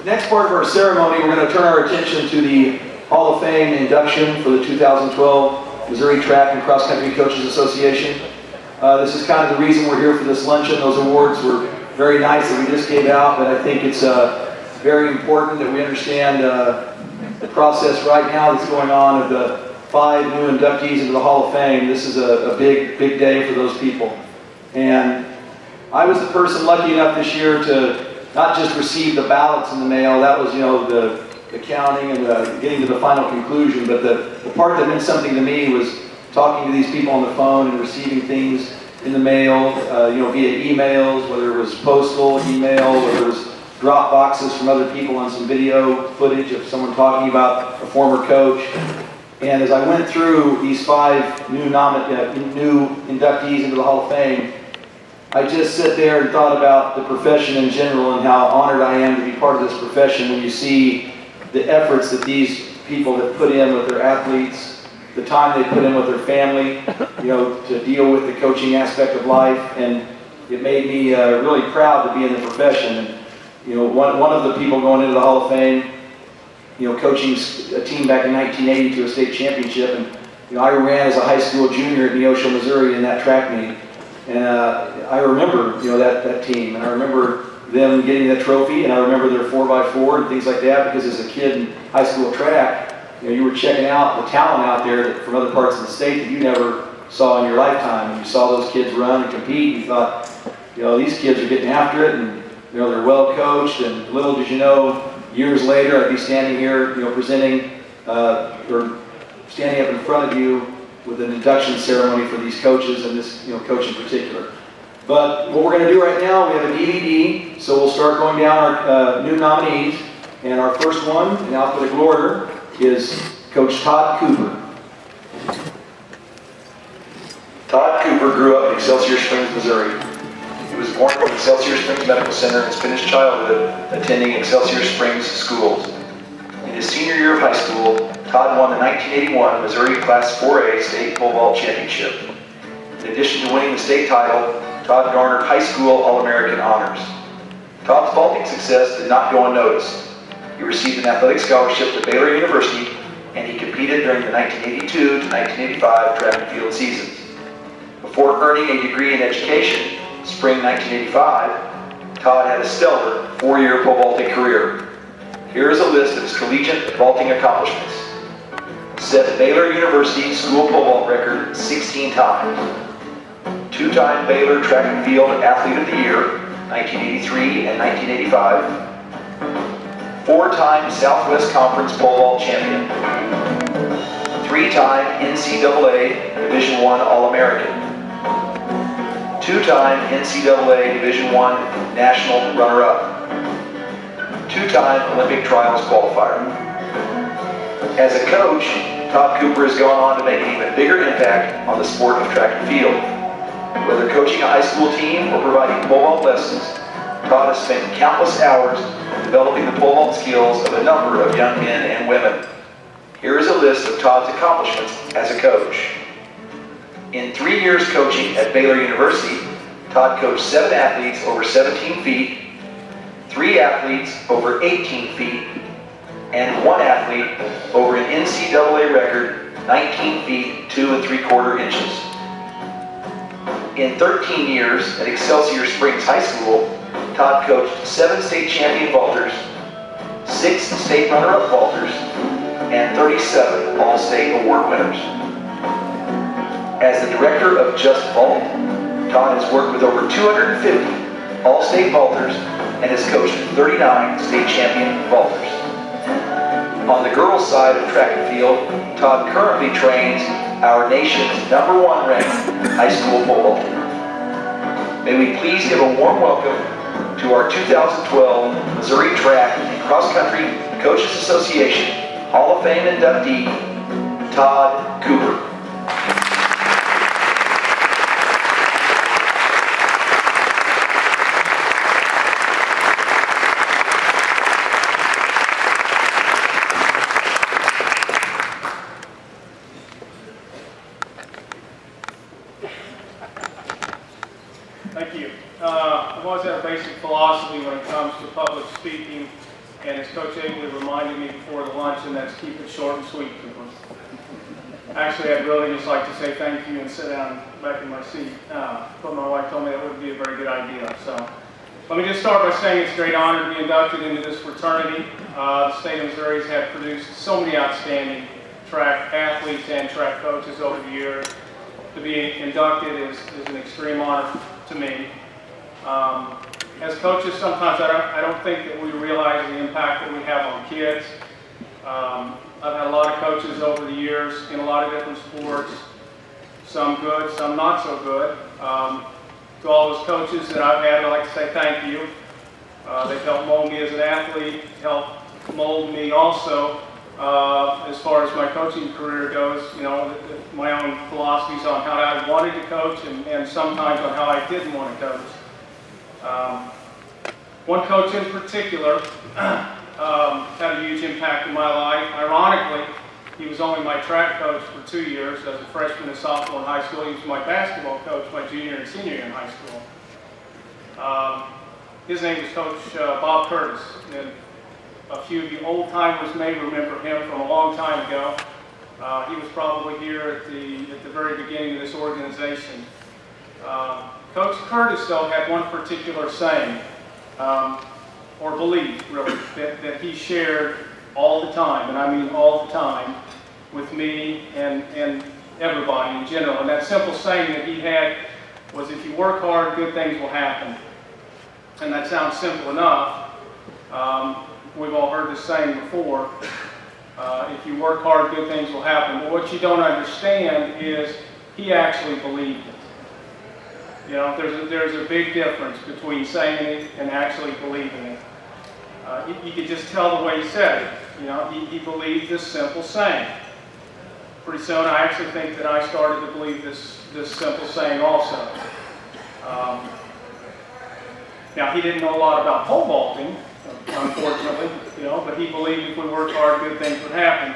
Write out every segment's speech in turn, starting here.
next part of our ceremony, we're going to turn our attention to the Hall of Fame induction for the 2012 Missouri Track and Cross Country Coaches Association. This is kind of the reason we're here for this luncheon. Those awards were very nice that we just gave out, but I think it's very important that we understand the process right now that's going on of the 5 new inductees into the Hall of Fame. This is a big day for those people. And I was the person lucky enough this year to not just receive the ballots in the mail. That was, the counting and getting to the final conclusion. But the part that meant something to me was talking to these people on the phone and receiving things in the mail, via emails, whether it was postal, email, whether it was drop boxes from other people on some video footage of someone talking about a former coach. And as I went through these 5 new inductees into the Hall of Fame, I just sit there and thought about the profession in general and how honored I am to be part of this profession when you see the efforts that these people have put in with their athletes, the time they put in with their family, to deal with the coaching aspect of life. And it made me really proud to be in the profession. And, one of the people going into the Hall of Fame, coaching a team back in 1980 to a state championship. And, I ran as a high school junior at Neosho, Missouri in that track meet. And I remember, that team, and I remember them getting that trophy, and I remember their 4x4 and things like that, because as a kid in high school track, you were checking out the talent out there from other parts of the state that you never saw in your lifetime. And you saw those kids run and compete, and you thought, these kids are getting after it, and they're well coached. And little did you know, years later, I'd be standing here, presenting or standing up in front of you with an induction ceremony for these coaches and this coach in particular. But what we're going to do right now, we have a DVD, so we'll start going down our new nominees. And our first one, in alphabetical order, is Coach Todd Cooper. Todd Cooper grew up in Excelsior Springs, Missouri. He was born from Excelsior Springs Medical Center and spent his childhood attending Excelsior Springs schools. In his senior year of high school, Todd won the 1981 Missouri Class 4A State Pole Vault Championship. In addition to winning the state title, Todd garnered high school All-American honors. Todd's vaulting success did not go unnoticed. He received an athletic scholarship to Baylor University, and he competed during the 1982 to 1985 track and field seasons. Before earning a degree in education, spring 1985, Todd had a stellar 4-year pole vaulting career. Here is a list of his collegiate vaulting accomplishments. Set Baylor University school pole vault record 16 times. 2-time Baylor Track and Field Athlete of the Year, 1983 and 1985. 4-time Southwest Conference pole vault champion. 3-time NCAA Division I All-American. 2-time NCAA Division I National Runner-Up. 2-time Olympic Trials Qualifier. As a coach, Todd Cooper has gone on to make an even bigger impact on the sport of track and field. Whether coaching a high school team or providing pole vault lessons, Todd has spent countless hours developing the pole vault skills of a number of young men and women. Here is a list of Todd's accomplishments as a coach. In 3 years coaching at Baylor University, Todd coached 7 athletes over 17 feet, 3 athletes over 18 feet, and 1 athlete over an NCAA record 19 feet 2 3/4 inches. In 13 years at Excelsior Springs High School, Todd coached 7 state champion vaulters, 6 state runner-up vaulters, and 37 All-State Award winners. As the director of Just Vault, Todd has worked with over 250 All-State vaulters and has coached 39 state champion vaulters. On the girls' side of track and field, Todd currently trains our nation's #1 ranked high school pole vaulter. May we please give a warm welcome to our 2012 Missouri Track and Cross Country Coaches Association Hall of Fame inductee, Todd Cooper. Thank you. I've always had a basic philosophy when it comes to public speaking. And as Coach Abley reminded me before the luncheon, that's keep it short and sweet, Cooper. Actually, I'd really just like to say thank you and sit down back in my seat. But my wife told me that wouldn't be a very good idea. So let me just start by saying it's a great honor to be inducted into this fraternity. The state of Missouri has produced so many outstanding track athletes and track coaches over the years. To be inducted is an extreme honor to me. As coaches, sometimes I don't think that we realize the impact that we have on kids. I've had a lot of coaches over the years in a lot of different sports, some good, some not so good. To all those coaches that I've had, I'd like to say thank you. They've helped mold me as an athlete, helped mold me also as far as my coaching career goes, you know, my own philosophies on how I wanted to coach and sometimes on how I didn't want to coach. One coach in particular had a huge impact in my life. Ironically, he was only my track coach for 2 years as a freshman and sophomore in high school. He was my basketball coach my junior and senior year in high school. His name was Coach Bob Curtis. And a few of you old timers may remember him from a long time ago. He was probably here at the very beginning of this organization. Coach Curtis, though, had one particular saying, or belief, really, that he shared all the time, and I mean all the time, with me and everybody in general. And that simple saying that he had was, if you work hard, good things will happen. And that sounds simple enough. We've all heard this saying before. If you work hard, good things will happen. But what you don't understand is he actually believed it. You know, there's a big difference between saying it and actually believing it. You could just tell the way he said it. You know, he believed this simple saying. Pretty soon, I actually think that I started to believe this simple saying also. Now, he didn't know a lot about pole vaulting, unfortunately, you know, but he believed if we worked hard, good things would happen.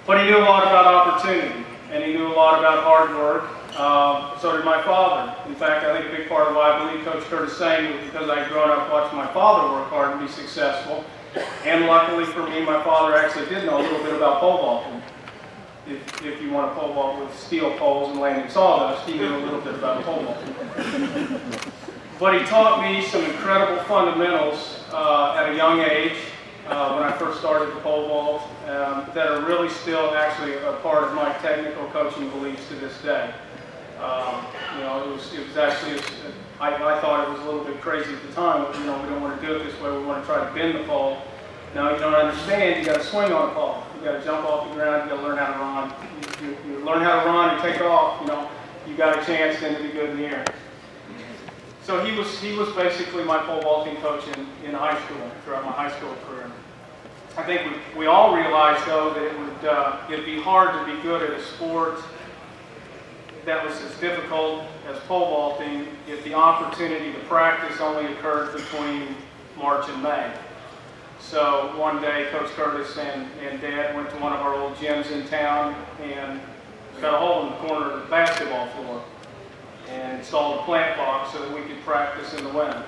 But he knew a lot about opportunity, and he knew a lot about hard work. So did my father. In fact, I think a big part of why I believe Coach Curtis saying was because I'd grown up watching my father work hard and be successful. And luckily for me, my father actually did know a little bit about pole vaulting. If you want to pole vault with steel poles and landing sawdust, he knew a little bit about pole vaulting. But he taught me some incredible fundamentals at a young age when I first started the pole vault that are really still actually a part of my technical coaching beliefs to this day. You know, it was actually, I thought it was a little bit crazy at the time. You know, we don't want to do it this way. We want to try to bend the pole. Now, you don't understand. You got to swing on the pole. You got to jump off the ground. You got to learn how to run. You learn how to run and take off. You know, you got a chance then to be good in the air. So he was basically my pole vaulting coach in high school throughout my high school career. I think we all realized though that it'd be hard to be good at a sport that was as difficult as pole vaulting if the opportunity to practice only occurred between March and May. So one day, Coach Curtis and Dad went to one of our old gyms in town and cut a hole in the corner of the basketball floor and installed a plant box so that we could practice in the winter.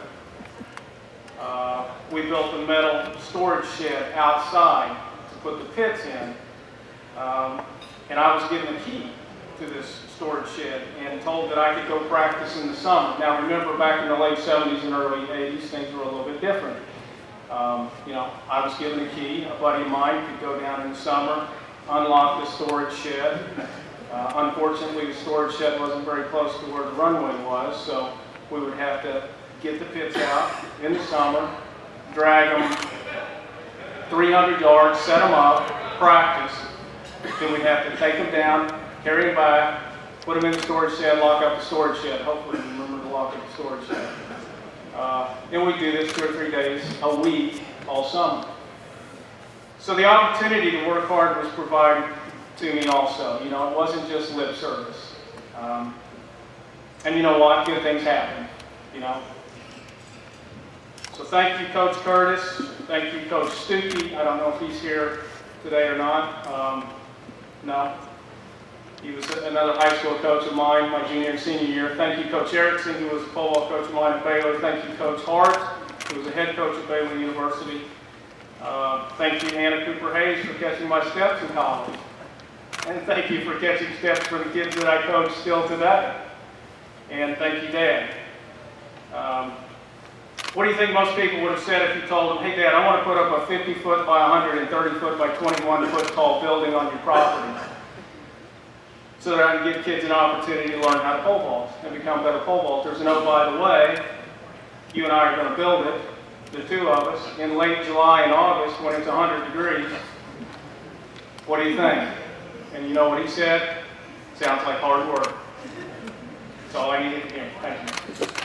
We built a metal storage shed outside to put the pits in, and I was given a key to this storage shed and told that I could go practice in the summer. Now remember, back in the late 70s and early 80s, things were a little bit different. You know, I was given a key. A buddy of mine could go down in the summer, unlock the storage shed. Unfortunately, the storage shed wasn't very close to where the runway was, so we would have to get the pits out in the summer, drag them 300 yards, set them up, practice. Then we'd have to take them down, carry them back, put them in the storage shed, lock up the storage shed. Hopefully you remember to lock up the storage shed. And we do this 2 or 3 days a week all summer. So the opportunity to work hard was provided to me also. You know, it wasn't just lip service. And you know what? Good things happen, you know. So thank you, Coach Curtis. Thank you, Coach Stuckey. I don't know if he's here today or not. No. He was another high school coach of mine my junior and senior year. Thank you, Coach Erickson, who was a pole vault coach of mine at Baylor. Thank you, Coach Hart, who was a head coach at Baylor University. Thank you, Hannah Cooper Hayes, for catching my steps in college. And thank you for catching steps for the kids that I coach still today. And thank you, Dad. What do you think most people would have said if you told them, hey, Dad, I want to put up a 50-foot by 130-foot by 21-foot tall building on your property so that I can give kids an opportunity to learn how to pole vault and become better pole vaulters. And oh, by the way, you and I are going to build it, the two of us, in late July and August when it's 100 degrees. What do you think? And you know what he said? Sounds like hard work. That's all I needed to hear. Thank you.